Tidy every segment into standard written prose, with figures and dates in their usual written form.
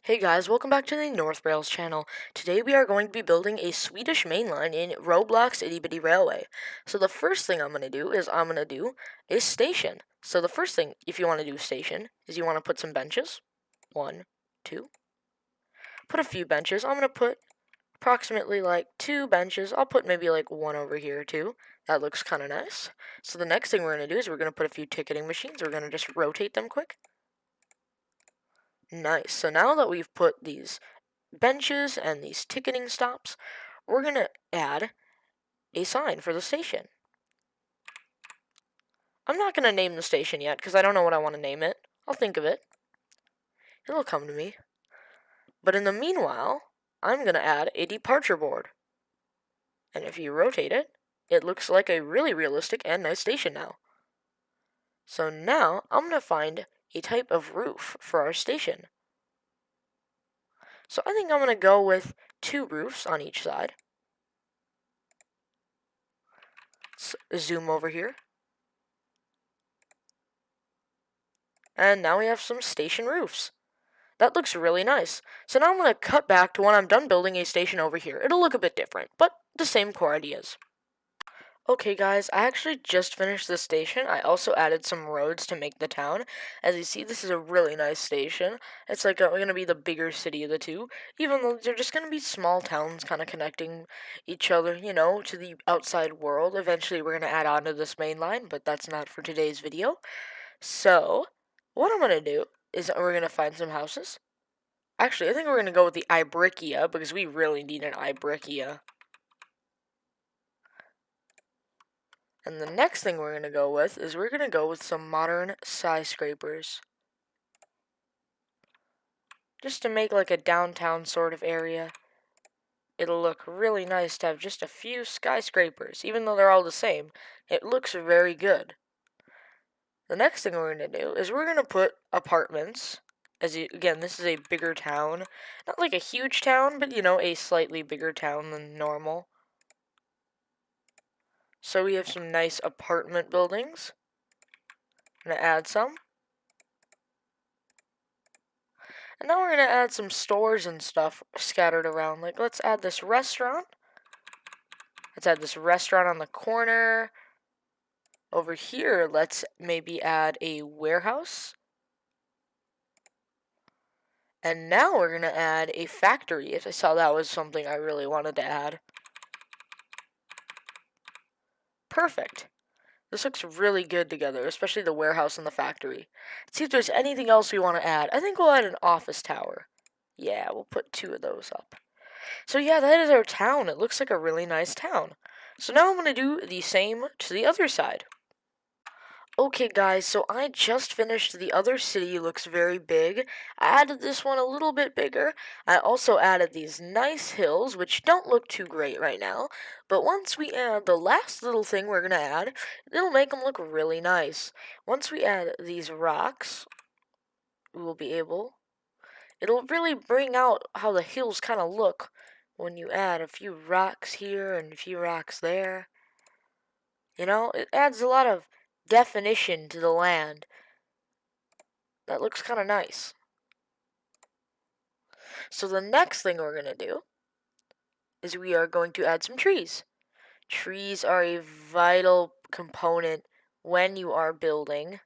Hey guys, welcome back to the North Rails channel. Today we are going to be building a Swedish main line in Roblox Itty Bitty Railway. So the first thing I'm going to do is I'm going to do a station. So the first thing, if you want to do a station, is you want to put some benches. 1, 2. Put a few benches. I'm going to put approximately like 2 benches. I'll put maybe like 1 over here too. That looks kind of nice. So the next thing we're going to do is we're going to put a few ticketing machines. We're going to just rotate them quick. Nice. So now that we've put these benches and these ticketing stops, we're going to add a sign for the station. I'm not going to name the station yet because I don't know what I want to name it. I'll think of it. It'll come to me. But in the meanwhile, I'm going to add a departure board. And if you rotate it, it looks like a really realistic and nice station now. So now I'm going to find a type of roof for our station. So I think I'm going to go with 2 roofs on each side. Let's zoom over here. And now we have some station roofs. That looks really nice. So now I'm going to cut back to when I'm done building a station over here. It'll look a bit different, but the same core ideas. Okay guys, I actually just finished this station. I also added some roads to make the town. As you see, this is a really nice station. It's like going to be the bigger city of the two, even though they're just going to be small towns kind of connecting each other, to the outside world. Eventually we're going to add on to this main line, but that's not for today's video. So, what I'm going to do is we're going to find some houses. Actually, I think we're going to go with the iBrickia because we really need an iBrickia. And the next thing we're going to go with is we're going to go with some modern skyscrapers. Just to make like a downtown sort of area. It'll look really nice to have just a few skyscrapers. Even though they're all the same, it looks very good. The next thing we're going to do is we're going to put apartments. Again, this is a bigger town. Not like a huge town, but a slightly bigger town than normal. So we have some nice apartment buildings. I'm going to add some. And now we're going to add some stores and stuff scattered around. Like, let's add this restaurant. Let's add this restaurant on the corner. Over here, let's maybe add a warehouse. And now we're going to add a factory, if I saw that was something I really wanted to add. Perfect. This looks really good together, especially the warehouse and the factory. Let's see if there's anything else we want to add. I think we'll add an office tower. Yeah, we'll put 2 of those up. So yeah, that is our town. It looks like a really nice town. So now I'm going to do the same to the other side. Okay guys, so I just finished the other city. Looks very big. I added this one a little bit bigger. I also added these nice hills, which don't look too great right now. But once we add the last little thing we're going to add, it'll make them look really nice. Once we add these rocks, we will be able... It'll really bring out how the hills kind of look when you add a few rocks here and a few rocks there. It adds a lot of definition to the land. That looks kind of nice. So the next thing we're going to do is we are going to add some trees. Trees are a vital component when you are building.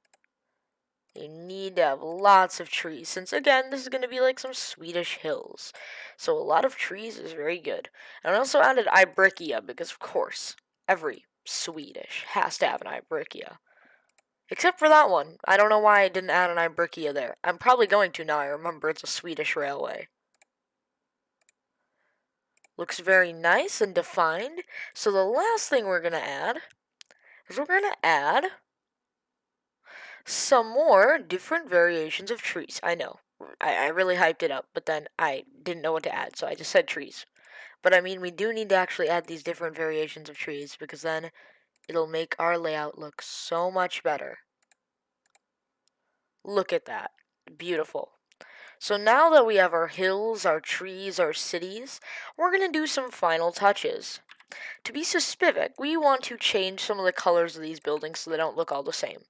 You need to have lots of trees, since again, this is going to be like some Swedish hills. So a lot of trees is very good. And I also added iBrickia because, of course, every Swedish has to have an iBrickia. Except for that one. I don't know why I didn't add an iBrickia there. I'm probably going to now I remember it's a Swedish railway. Looks very nice and defined. So the last thing we're going to add is we're going to add some more different variations of trees. I know. I really hyped it up, but then I didn't know what to add, so I just said trees. But I mean, we do need to actually add these different variations of trees, because then it'll make our layout look so much better. Look at that. Beautiful. So now that we have our hills, our trees, our cities, we're going to do some final touches. To be specific, we want to change some of the colors of these buildings so they don't look all the same.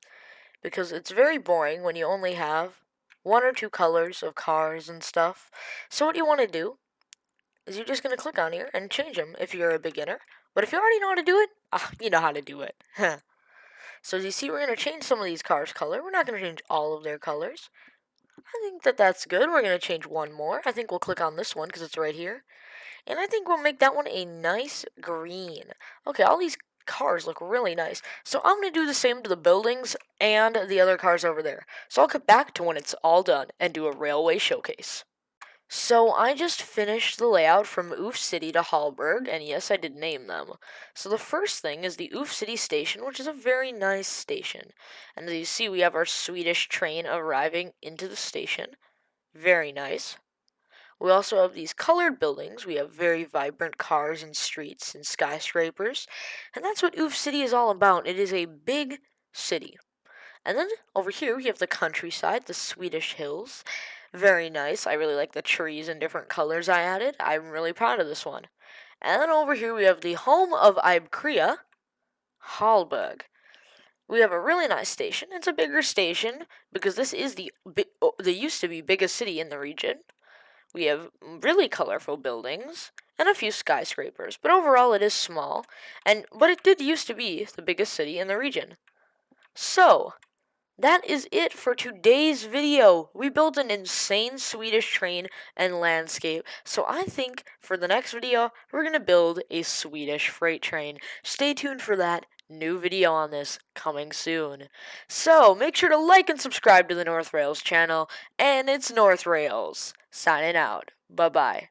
Because it's very boring when you only have one or two colors of cars and stuff. So what you want to do is you're just going to click on here and change them if you're a beginner. But if you already know how to do it, you know how to do it. So as you see, we're going to change some of these cars' color. We're not going to change all of their colors. I think that's good. We're going to change one more. I think we'll click on this one because it's right here. And I think we'll make that one a nice green. Okay, all these cars look really nice. So I'm going to do the same to the buildings and the other cars over there. So I'll come back to when it's all done and do a railway showcase. So I just finished the layout from Oof City to Hallberg, and yes, I did name them. So the first thing is the Oof City station, which is a very nice station. And as you see, we have our Swedish train arriving into the station. Very nice. We also have these colored buildings. We have very vibrant cars and streets and skyscrapers. And that's what Oof City is all about. It is a big city. And then over here we have the countryside, the Swedish hills. Very nice. I really like the trees and different colors I added. I'm really proud of this one. And then over here we have the home of Ibkria, Hallberg. We have a really nice station. It's a bigger station because this is the used to be biggest city in the region. We have really colorful buildings and a few skyscrapers, but overall it is small. But it did used to be the biggest city in the region. So, that is it for today's video. We built an insane Swedish train and landscape. So I think for the next video, we're going to build a Swedish freight train. Stay tuned for that. New video on this coming soon. So make sure to like and subscribe to the North Rails channel. And it's North Rails. Signing out. Bye-bye.